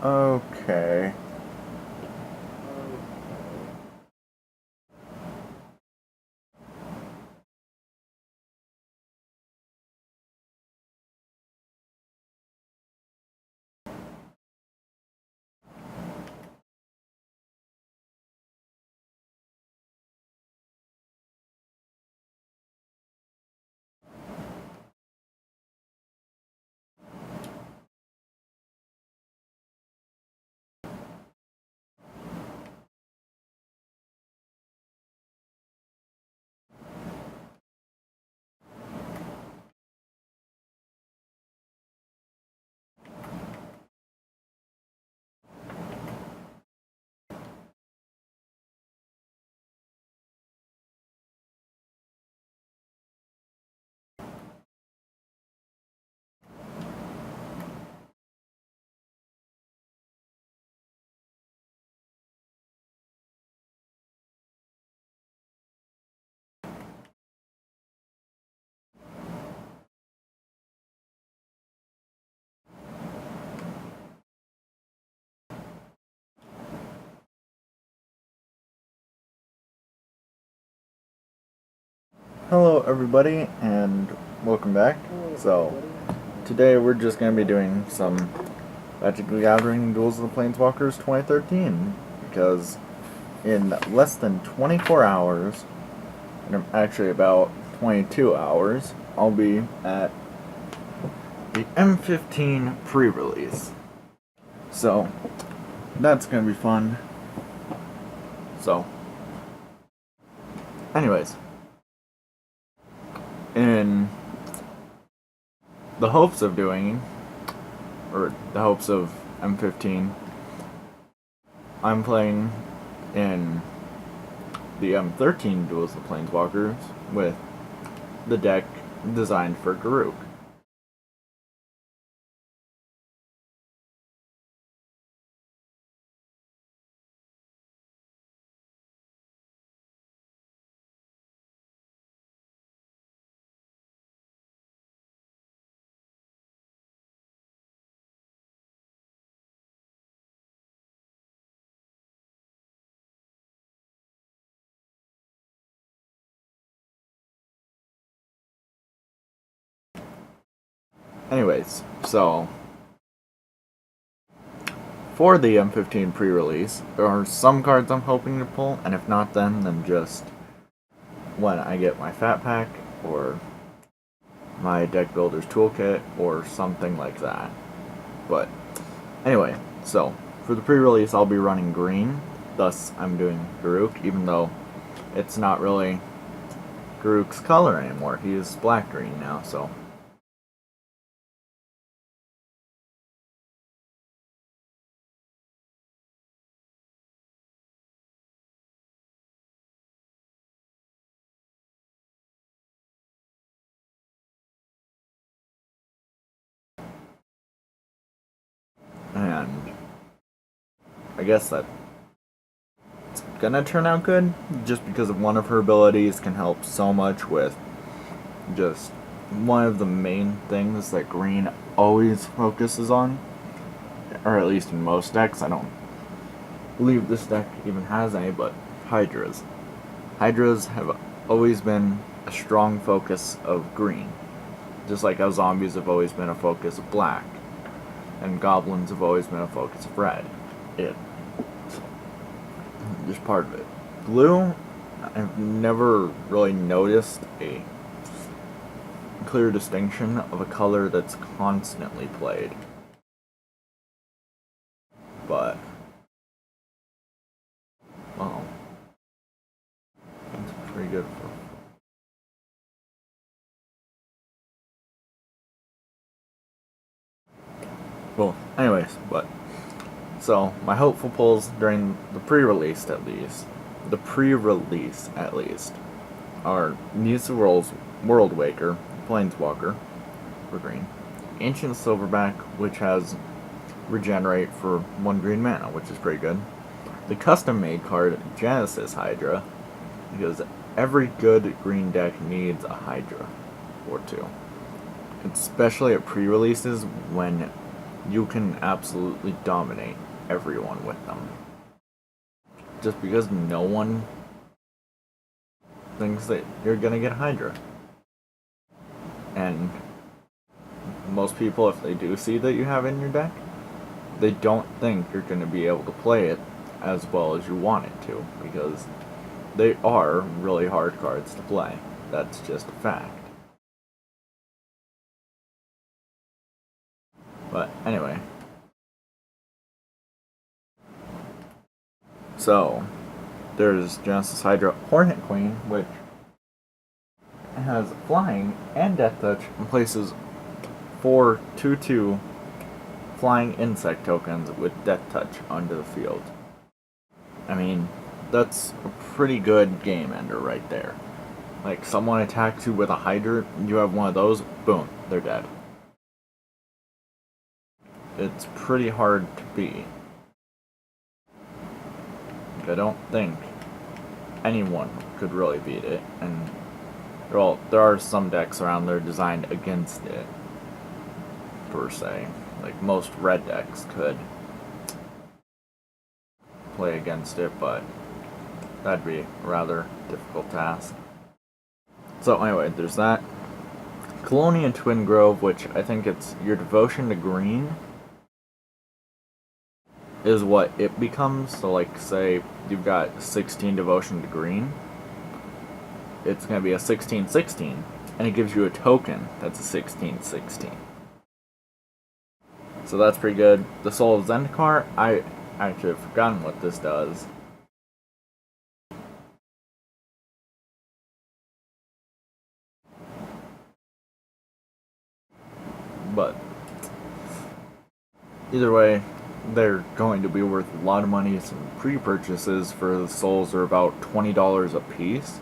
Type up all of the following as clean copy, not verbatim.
Okay. Hello, everybody, and welcome back. Today we're just going to be doing some Magic the Gathering Duels of the Planeswalkers 2013, because in less than 24 hours, and actually about 22 hours, I'll be at the M15 pre-release. So, that's going to be fun. So, anyways, in the hopes of doing, or the hopes of M15, I'm playing in the M13 Duels of Planeswalkers with the deck designed for Garruk. Anyways, so for the M15 pre-release, there are some cards I'm hoping to pull, and if not then just when I get my Fat Pack, or my Deck Builder's Toolkit, or something like that. But, anyway, so, for the pre-release I'll be running green, thus I'm doing Garruk, even though it's not really Garruk's color anymore. He is black-green now, so... And I guess that it's gonna turn out good, just because of one of her abilities can help so much with just one of the main things that green always focuses on, or at least in most decks. I don't believe this deck even has any, but Hydras. Hydras have always been a strong focus of green, just like how zombies have always been a focus of black, and goblins have always been a focus of red. It's just part of it. Blue, I've never really noticed a clear distinction of a color that's constantly played. But, well, it's pretty good for... Well, anyways, but... So, my hopeful pulls during the pre-release at least, are Nisa World Waker, Planeswalker, for green, Ancient Silverback, which has Regenerate for 1 green mana, which is pretty good, the custom-made card Genesis Hydra, because every good green deck needs a Hydra or two, especially at pre-releases when you can absolutely dominate everyone with them. Just because no one thinks that you're gonna get Hydra. And most people, if they do see that you have it in your deck, they don't think you're gonna be able to play it as well as you want it to, because they are really hard cards to play. That's just a fact. But anyway. So, there's Genesis Hydra Hornet Queen, which has flying and death touch and places 4 2/2 flying insect tokens with death touch onto the field. I mean, that's a pretty good game ender right there. Like, someone attacks you with a Hydra, you have one of those, boom, they're dead. It's pretty hard to beat. I don't think anyone could really beat it, and well, there are some decks around there designed against it, per se. Like, most red decks could play against it, but that'd be a rather difficult task. So anyway, there's that. Colonian Twin Grove, which I think it's your devotion to green, is what it becomes. So like, say you've got 16 devotion to green, it's going to be a 16/16, and it gives you a token that's a 16/16. So that's pretty good. The Soul of Zendikar, I actually have forgotten what this does. But either way, they're going to be worth a lot of money. Some pre-purchases for the souls are about $20 a piece.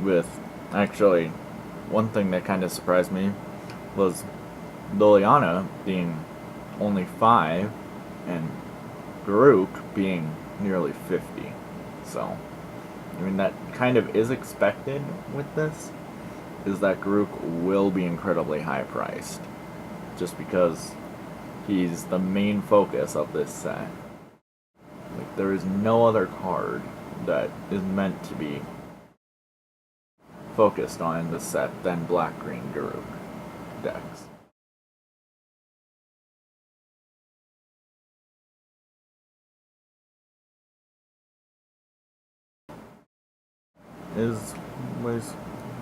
With, actually, one thing that kind of surprised me was Liliana being only 5 and Garuk being nearly 50. So, I mean, that kind of is expected with this, is that Garuk will be incredibly high priced, just because he's the main focus of this set. Like, there is no other card that is meant to be focused on in this set than black-green Garuk decks. Is what his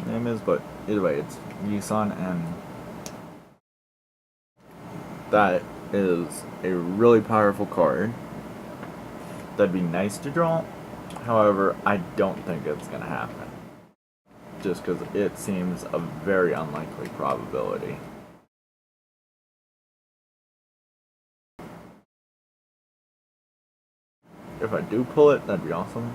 name is, but either way, it's Yisan, and that is a really powerful card. That'd be nice to draw. However, I don't think it's gonna happen, just because it seems a very unlikely probability. If I do pull it, that'd be awesome.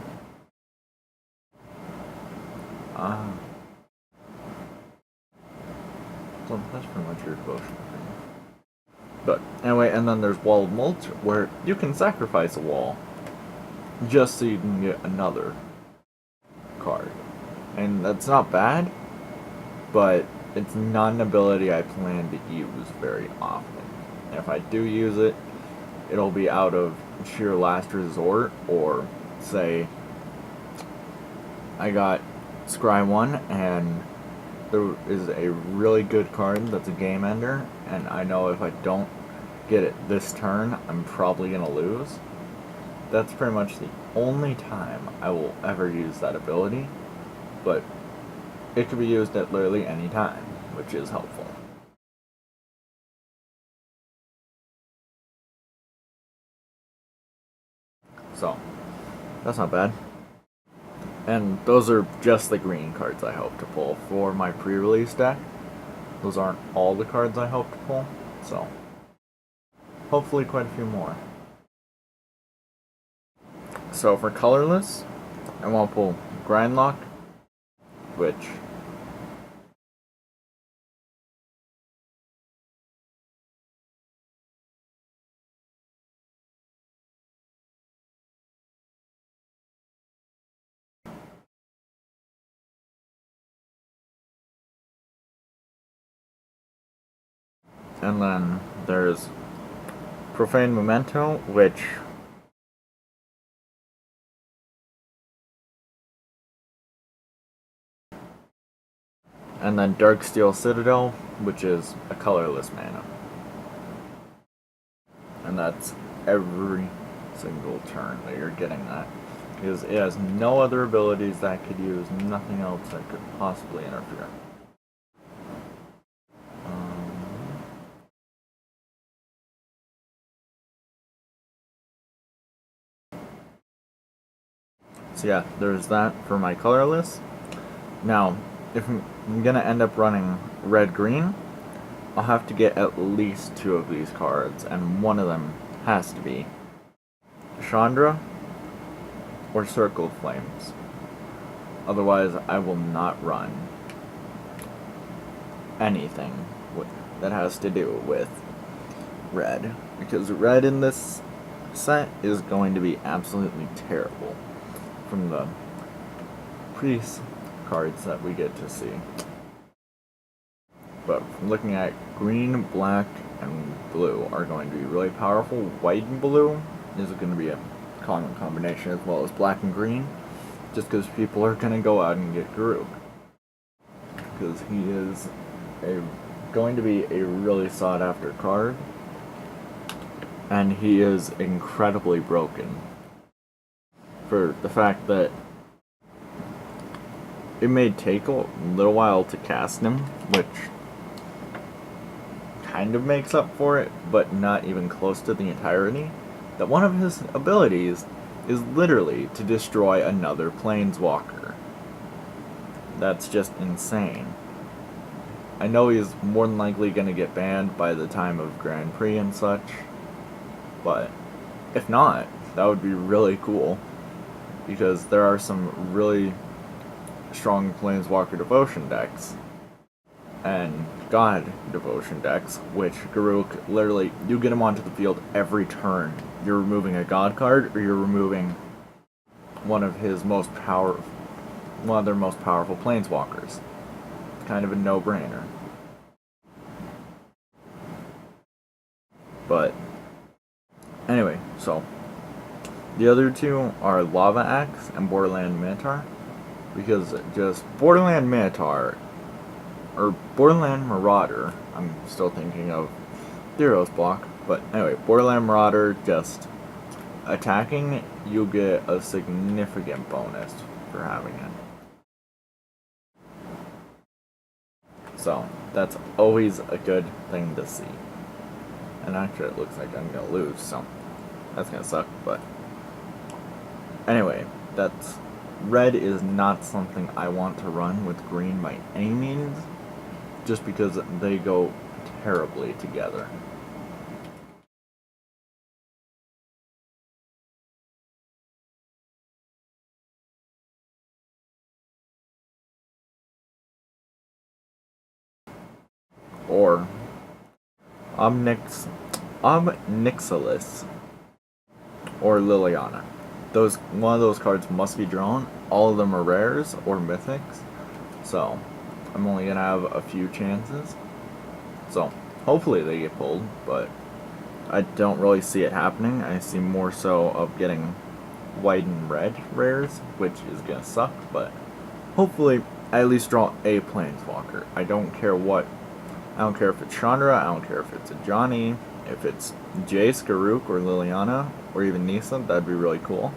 So that's pretty much your devotion. But anyway, and then there's Wall of Mulch, where you can sacrifice a wall just so you can get another card. And that's not bad, but it's not an ability I plan to use very often. If I do use it, it'll be out of sheer last resort, or say I got Scry 1 and there is a really good card that's a game ender, and I know if I don't get it this turn, I'm probably going to lose. That's pretty much the only time I will ever use that ability, but it can be used at literally any time, which is helpful. So, that's not bad. And those are just the green cards I hope to pull for my pre-release deck. Those aren't all the cards I hope to pull, so hopefully quite a few more. So for colorless, I want to pull Grindlock, which and then there's Profane Memento, which and then Darksteel Citadel, which is a colorless mana. And that's every single turn that you're getting that. Because it has no other abilities that could use, nothing else that could possibly interfere. So yeah, there's that for my colorless. Now, if I'm gonna end up running red-green, I'll have to get at least 2 of these cards, and one of them has to be Chandra or Circle of Flames. Otherwise, I will not run anything that has to do with red. Because red in this set is going to be absolutely terrible from the priest cards that we get to see. But from looking at green, black, and blue are going to be really powerful. White and blue is going to be a common combination, as well as black and green, just because people are going to go out and get Garuk. Because he is going to be a really sought after card, and he is incredibly broken for the fact that it may take a little while to cast him, which kind of makes up for it, but not even close to the entirety. That one of his abilities is literally to destroy another planeswalker. That's just insane. I know he's more than likely going to get banned by the time of Grand Prix and such, but if not, that would be really cool, because there are some really strong Planeswalker Devotion decks and God Devotion decks, which Garuk, literally, you get him onto the field every turn. You're removing a God card, or you're removing one of their most powerful Planeswalkers. Kind of a no-brainer. But anyway, so the other two are Lava Axe and Borderland Minotaur, because just Borderland Minotaur or Borderland Marauder, I'm still thinking of Theros block, but anyway, Borderland Marauder, just attacking, you get a significant bonus for having it. So, that's always a good thing to see. And actually, it looks like I'm gonna lose, so that's gonna suck, but anyway, that's red is not something I want to run with green by any means, just because they go terribly together. Or Omnixilis or Liliana. One of those cards must be drawn. All of them are rares or mythics, so I'm only gonna have a few chances. So hopefully they get pulled, but I don't really see it happening. I see more so of getting white and red rares, which is gonna suck, but hopefully I at least draw a Planeswalker. I don't care if it's Chandra, I don't care if it's a Johnny, if it's Jace, Garuk, or Liliana, or even Nisa, that'd be really cool.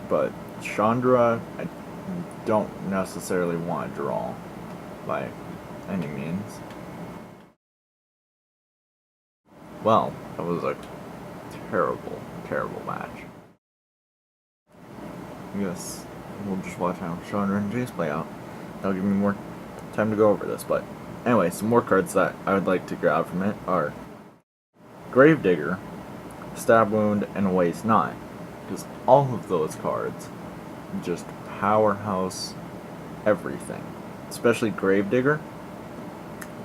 But Chandra, I don't necessarily want to draw by any means. Well, that was a terrible, terrible match. I guess we'll just watch how Chandra and Jace play out. That'll give me more time to go over this, but anyway, some more cards that I would like to grab from it are Gravedigger, Stab Wound, and Waste Not. Because all of those cards just powerhouse everything. Especially Gravedigger.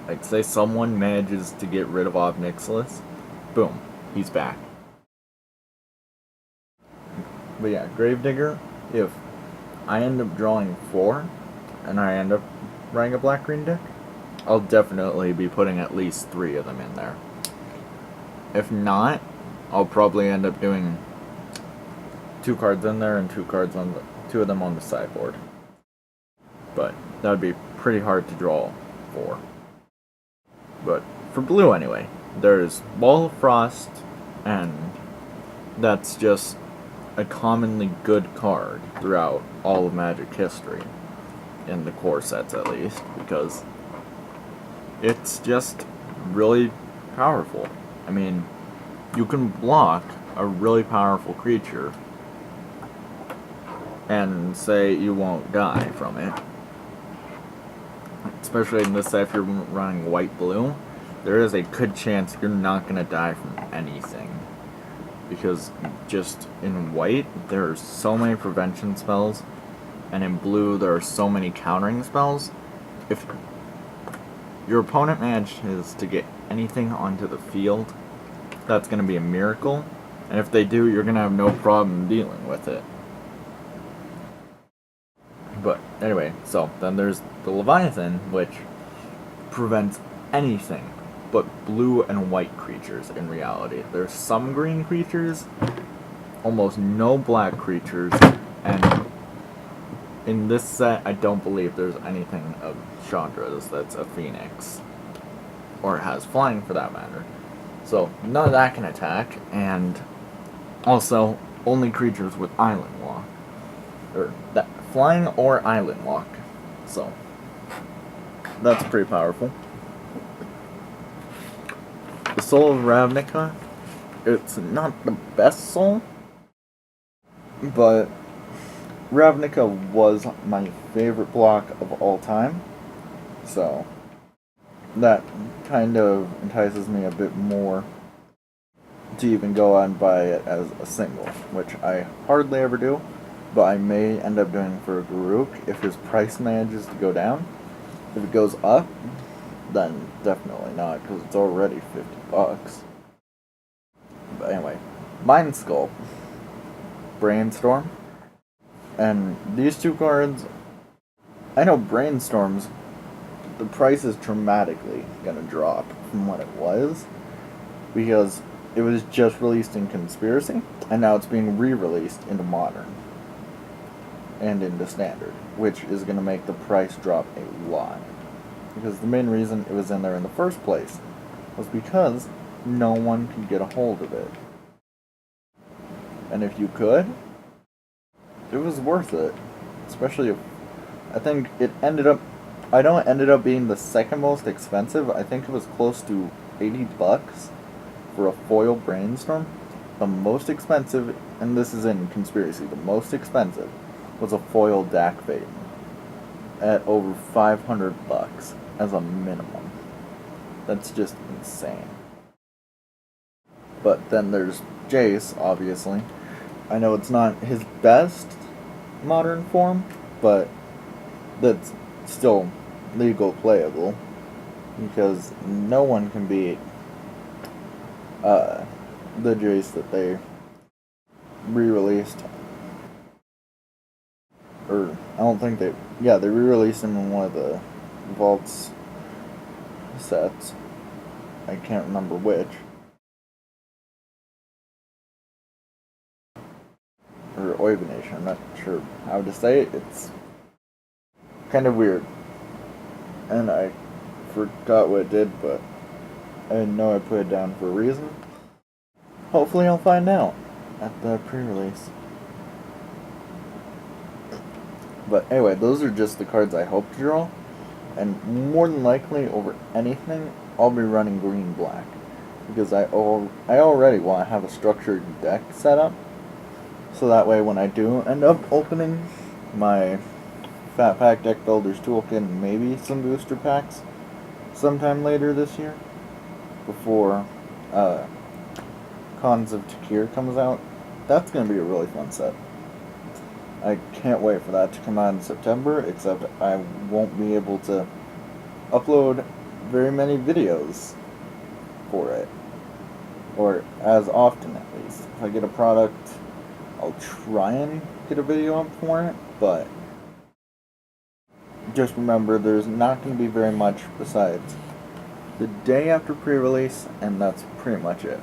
Like, say someone manages to get rid of Omnixilis, boom, he's back. But yeah, Gravedigger, if I end up drawing 4, and I end up running a black-green deck, I'll definitely be putting at least 3 of them in there. If not, I'll probably end up doing 2 cards in there and 2 of them on the sideboard. But that would be pretty hard to draw 4. But for blue anyway, there's Ball of Frost, and that's just a commonly good card throughout all of Magic history, in the core sets at least, because it's just really powerful. I mean, you can block a really powerful creature and say you won't die from it. Especially in this set, if you're running white-blue, there is a good chance you're not going to die from anything. Because just in white, there are so many prevention spells, and in blue, there are so many countering spells. If your opponent manages to get anything onto the field, that's going to be a miracle. And if they do, you're going to have no problem dealing with it. But anyway, so then there's the Leviathan, which prevents anything but blue and white creatures in reality. There's some green creatures, almost no black creatures, and in this set, I don't believe there's anything of Chandra's that's a Phoenix, or has flying for that matter. So none of that can attack, and also only creatures with Island Walk, or that flying or Island Walk. So that's pretty powerful. The Soul of Ravnica, it's not the best soul, but Ravnica was my favorite block of all time, so that kind of entices me a bit more to even go out and buy it as a single, which I hardly ever do, but I may end up doing for a Garuk if his price manages to go down. If it goes up, then definitely not, because it's already $50. But anyway, Mind Sculpt, Brainstorm, and these 2 cards, I know Brainstorm's, the price is dramatically going to drop from what it was, because it was just released in Conspiracy, and now it's being re-released into Modern, and into Standard, which is going to make the price drop a lot. Because the main reason it was in there in the first place was because no one could get a hold of it. And if you could, it was worth it. Especially if, I think it ended up, I know it ended up being the second most expensive. I think it was close to $80 for a foil Brainstorm. The most expensive, and this is in Conspiracy, the most expensive was a foil Dak Phaeton at over $500 as a minimum. That's just insane. But then there's Jace, obviously. I know it's not his best modern form, but that's still legal playable, because no one can beat the Jace that they re-released. Or, I don't think they re-released him in one of the Vaults sets. I can't remember which. Or Oivanation, I'm not sure how to say it. It's kind of weird. And I forgot what it did, but I know I put it down for a reason. Hopefully I'll find out at the pre-release. But anyway, those are just the cards I hope to draw. And more than likely, over anything, I'll be running green-black. Because I already want to have a structured deck set up. So that way when I do end up opening my Fat Pack Deck Builders Toolkit and maybe some booster packs sometime later this year, before Khans of Takir comes out, that's going to be a really fun set. I can't wait for that to come out in September, except I won't be able to upload very many videos for it. Or as often, at least. If I get a product, I'll try and get a video up for it, but just remember there's not going to be very much besides the day after pre-release, and that's pretty much it.